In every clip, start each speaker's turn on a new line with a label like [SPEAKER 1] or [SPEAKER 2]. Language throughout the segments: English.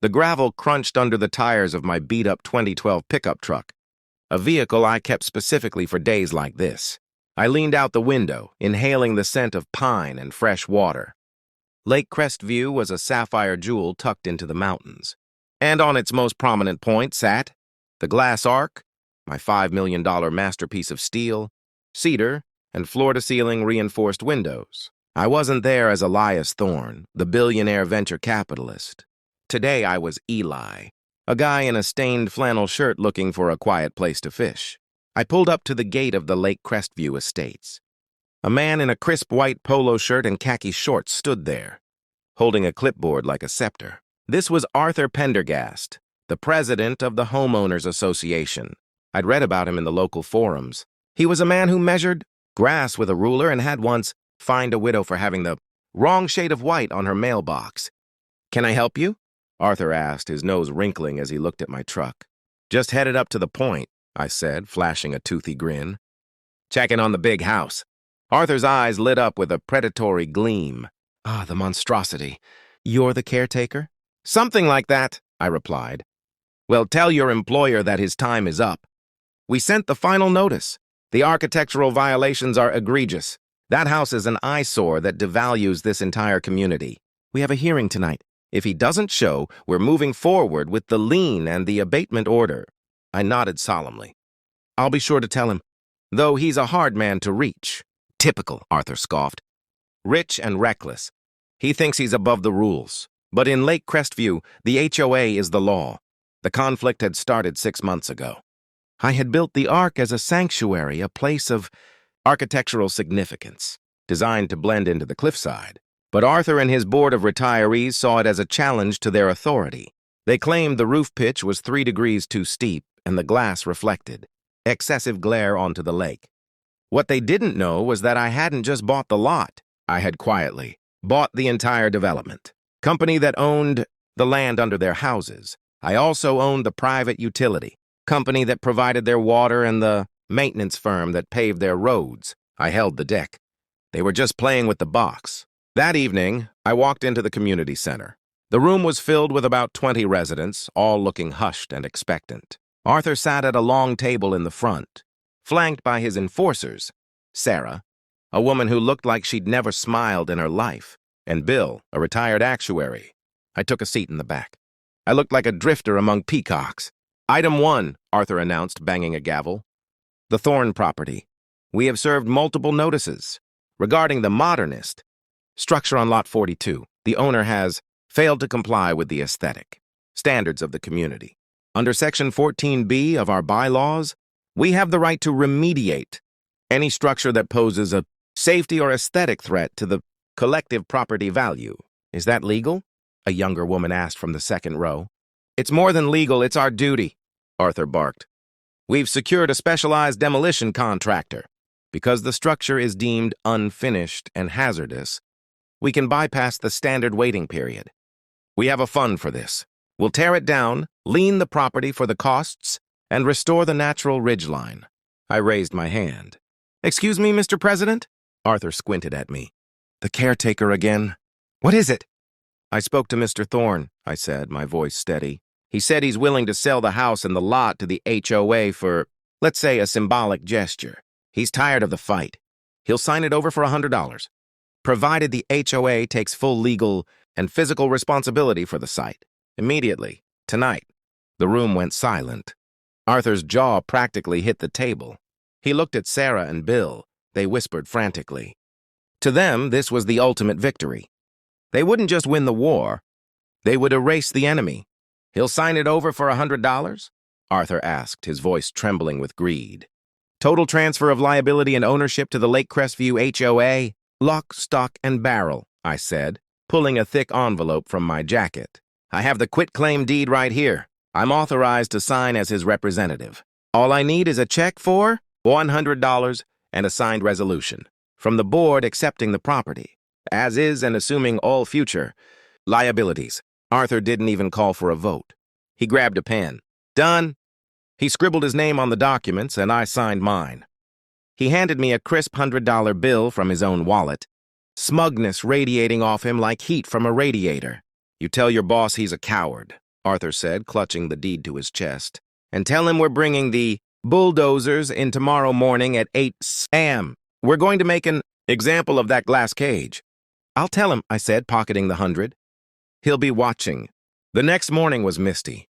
[SPEAKER 1] The gravel crunched under the tires of my beat-up 2012 pickup truck, a vehicle I kept specifically for days like this. I leaned out the window, inhaling the scent of pine and fresh water. Lake Crestview was a sapphire jewel tucked into the mountains. And on its most prominent point sat the Glass Arc, my $5 million masterpiece of steel, cedar, and floor-to-ceiling reinforced windows. I wasn't there as Elias Thorne, the billionaire venture capitalist. Today I was Eli, a guy in a stained flannel shirt looking for a quiet place to fish. I pulled up to the gate of the Lake Crestview Estates. A man in a crisp white polo shirt and khaki shorts stood there, holding a clipboard like a scepter. This was Arthur Pendergast, the president of the Homeowners Association. I'd read about him in the local forums. He was a man who measured grass with a ruler and had once fined a widow for having the wrong shade of white on her mailbox. "Can I help you?" Arthur asked, his nose wrinkling as he looked at my truck. "Just headed up to the point," I said, flashing a toothy grin. "Checking on the big house." Arthur's eyes lit up with a predatory gleam. "Ah, the monstrosity. You're the caretaker?" "Something like that," I replied. "Well, tell your employer that his time is up. We sent the final notice. The architectural violations are egregious. That house is an eyesore that devalues this entire community. We have a hearing tonight. If he doesn't show, we're moving forward with the lien and the abatement order." I nodded solemnly. "I'll be sure to tell him, though he's a hard man to reach." "Typical," Arthur scoffed. "Rich and reckless. He thinks he's above the rules. But in Lake Crestview, the HOA is the law. The conflict had started 6 months ago. I had built the Ark as a sanctuary, a place of architectural significance, designed to blend into the cliffside. But Arthur and his board of retirees saw it as a challenge to their authority. They claimed the roof pitch was 3 degrees too steep, and the glass reflected excessive glare onto the lake. What they didn't know was that I hadn't just bought the lot. I had quietly bought the entire development. Company that owned the land under their houses. I also owned the private utility. Company that provided their water and the maintenance firm that paved their roads. I held the deck. They were just playing with the box. That evening, I walked into the community center. The room was filled with about 20 residents, all looking hushed and expectant. Arthur sat at a long table in the front, flanked by his enforcers, Sarah, a woman who looked like she'd never smiled in her life, and Bill, a retired actuary. I took a seat in the back. I looked like a drifter among peacocks. "Item 1, Arthur announced, banging a gavel. "The Thorne property. We have served multiple notices. Regarding the modernist structure on Lot 42, the owner has failed to comply with the aesthetic standards of the community. Under Section 14B of our bylaws, we have the right to remediate any structure that poses a safety or aesthetic threat to the collective property value. Is that legal?" a younger woman asked from the second row. "It's more than legal, it's our duty," Arthur barked. "We've secured a specialized demolition contractor. Because the structure is deemed unfinished and hazardous, we can bypass the standard waiting period. We have a fund for this. We'll tear it down, lien the property for the costs, and restore the natural ridgeline." I raised my hand. "Excuse me, Mr. President?" Arthur squinted at me. "The caretaker again. What is it?" "I spoke to Mr. Thorne," I said, my voice steady. "He said he's willing to sell the house and the lot to the HOA for, let's say, a symbolic gesture. He's tired of the fight. He'll sign it over for $100, provided the HOA takes full legal and physical responsibility for the site. Immediately, tonight." The room went silent. Arthur's jaw practically hit the table. He looked at Sarah and Bill. They whispered frantically. To them, this was the ultimate victory. They wouldn't just win the war. They would erase the enemy. "He'll sign it over for $100? Arthur asked, his voice trembling with greed. "Total transfer of liability and ownership to the Lake Crestview HOA? Lock, stock, and barrel," I said, pulling a thick envelope from my jacket. "I have the quitclaim deed right here. I'm authorized to sign as his representative. All I need is a check for $100 and a signed resolution from the board accepting the property, as is and assuming all future liabilities." Arthur didn't even call for a vote. He grabbed a pen. "Done." He scribbled his name on the documents, and I signed mine. He handed me a crisp $100 bill from his own wallet, smugness radiating off him like heat from a radiator. "You tell your boss he's a coward. Arthur said, clutching the deed to his chest. "And tell him we're bringing the bulldozers in tomorrow morning at 8 a.m. We're going to make an example of that glass cage." "I'll tell him," I said, pocketing the 100. "He'll be watching." The next morning was misty.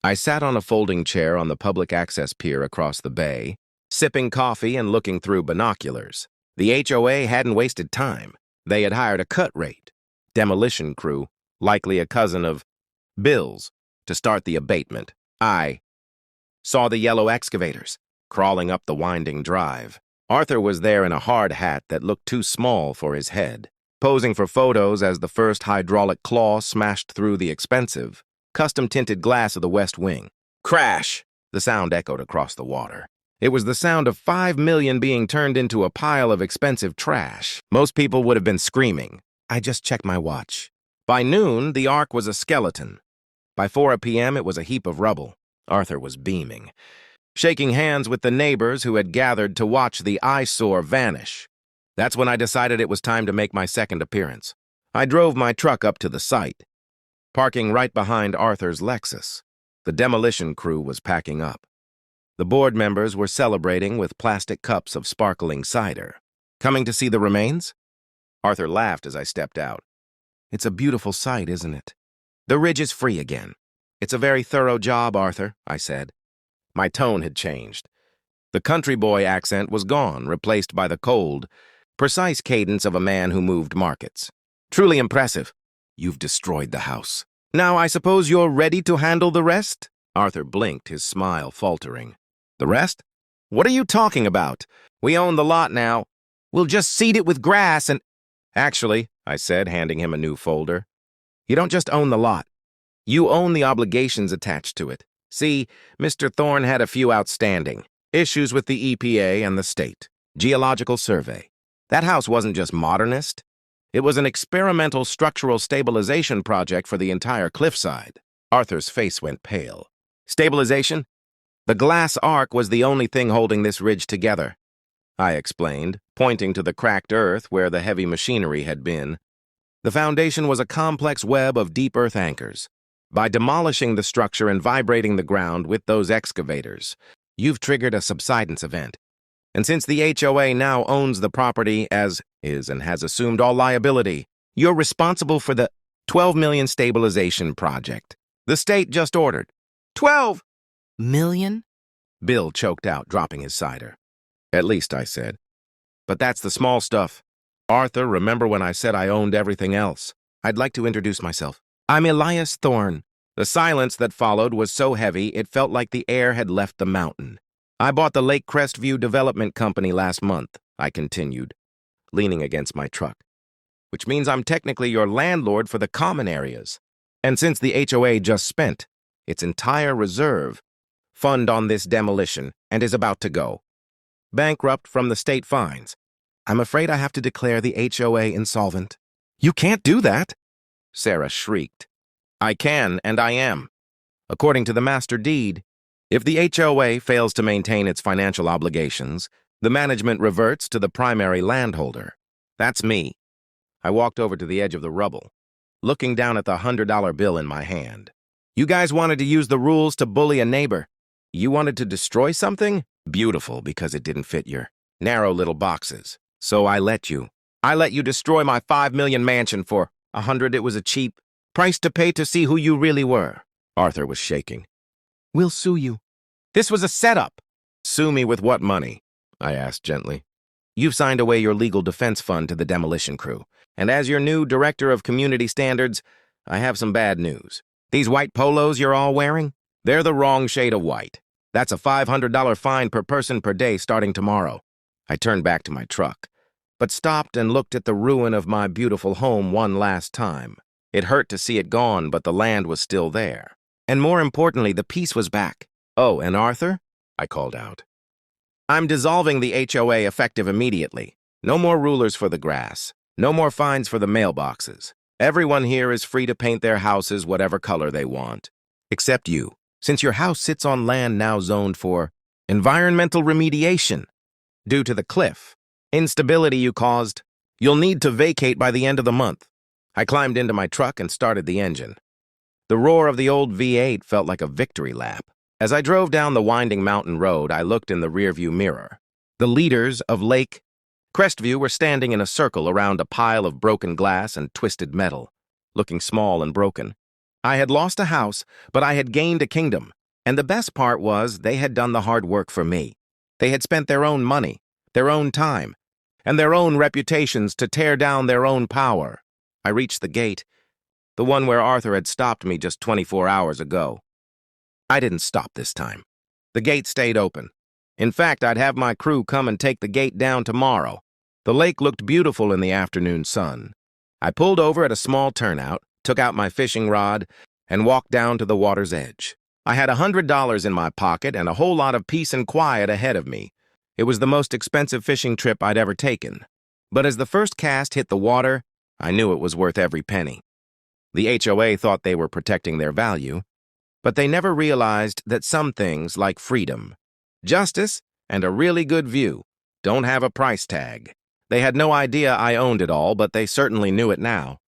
[SPEAKER 1] I sat on a folding chair on the public access pier across the bay, sipping coffee and looking through binoculars. The HOA hadn't wasted time. They had hired a cut rate demolition crew, likely a cousin of Bill's, to start the abatement. I saw the yellow excavators crawling up the winding drive. Arthur was there in a hard hat that looked too small for his head, posing for photos as the first hydraulic claw smashed through the expensive, custom-tinted glass of the west wing. Crash! The sound echoed across the water. It was the sound of 5 million being turned into a pile of expensive trash. Most people would have been screaming. I just checked my watch. By noon, the ark was a skeleton. By 4 p.m., it was a heap of rubble. Arthur was beaming, shaking hands with the neighbors who had gathered to watch the eyesore vanish. That's when I decided it was time to make my second appearance. I drove my truck up to the site, parking right behind Arthur's Lexus. The demolition crew was packing up. The board members were celebrating with plastic cups of sparkling cider. "Coming to see the remains?" Arthur laughed as I stepped out. "It's a beautiful sight, isn't it? The ridge is free again." "It's a very thorough job, Arthur," I said. My tone had changed. The country boy accent was gone, replaced by the cold, precise cadence of a man who moved markets. "Truly impressive. You've destroyed the house. Now I suppose you're ready to handle the rest?" Arthur blinked, his smile faltering. "The rest? What are you talking about? We own the lot now. We'll just seed it with grass and—" "Actually," I said, handing him a new folder, "you don't just own the lot. You own the obligations attached to it. See, Mr. Thorne had a few outstanding issues with the EPA and the state. Geological survey. That house wasn't just modernist. It was an experimental structural stabilization project for the entire cliffside." Arthur's face went pale. "Stabilization? The glass ark was the only thing holding this ridge together," I explained, pointing to the cracked earth where the heavy machinery had been. The foundation was a complex web of deep earth anchors. By demolishing the structure and vibrating the ground with those excavators, you've triggered a subsidence event. And since the HOA now owns the property as is and has assumed all liability, you're responsible for the 12 million stabilization project. The state just ordered. 12 million? Bill choked out, dropping his cider. "At least," I said. "But that's the small stuff. Arthur, remember when I said I owned everything else? I'd like to introduce myself. I'm Elias Thorne." The silence that followed was so heavy it felt like the air had left the mountain. "I bought the Lake Crestview Development Company last month," I continued, leaning against my truck. "Which means I'm technically your landlord for the common areas. And since the HOA just spent its entire reserve fund on this demolition and is about to go bankrupt from the state fines, I'm afraid I have to declare the HOA insolvent." "You can't do that!" Sarah shrieked. "I can, and I am. According to the master deed, if the HOA fails to maintain its financial obligations, the management reverts to the primary landholder. That's me." I walked over to the edge of the rubble, looking down at the $100 bill in my hand. "You guys wanted to use the rules to bully a neighbor. You wanted to destroy something? Beautiful, because it didn't fit your narrow little boxes. So I let you. I let you destroy my 5 million mansion for 100. It was a cheap price to pay to see who you really were." Arthur was shaking. "We'll sue you. This was a setup." "Sue me with what money?" I asked gently. "You've signed away your legal defense fund to the demolition crew. And as your new director of community standards, I have some bad news. These white polos you're all wearing, they're the wrong shade of white. That's a $500 fine per person per day starting tomorrow." I turned back to my truck, but stopped and looked at the ruin of my beautiful home one last time. It hurt to see it gone, but the land was still there. And more importantly, the peace was back. "Oh, and Arthur?" I called out. "I'm dissolving the HOA effective immediately. No more rulers for the grass. No more fines for the mailboxes. Everyone here is free to paint their houses whatever color they want. Except you, since your house sits on land now zoned for environmental remediation. Due to the cliff instability you caused, you'll need to vacate by the end of the month." I climbed into my truck and started the engine. The roar of the old V8 felt like a victory lap. As I drove down the winding mountain road, I looked in the rearview mirror. The leaders of Lake Crestview were standing in a circle around a pile of broken glass and twisted metal, looking small and broken. I had lost a house, but I had gained a kingdom, and the best part was they had done the hard work for me. They had spent their own money, their own time, and their own reputations to tear down their own power. I reached the gate, the one where Arthur had stopped me just 24 hours ago. I didn't stop this time. The gate stayed open. In fact, I'd have my crew come and take the gate down tomorrow. The lake looked beautiful in the afternoon sun. I pulled over at a small turnout, took out my fishing rod, and walked down to the water's edge. I had $100 in my pocket and a whole lot of peace and quiet ahead of me. It was the most expensive fishing trip I'd ever taken. But as the first cast hit the water, I knew it was worth every penny. The HOA thought they were protecting their value, but they never realized that some things like freedom, justice, and a really good view don't have a price tag. They had no idea I owned it all, but they certainly knew it now.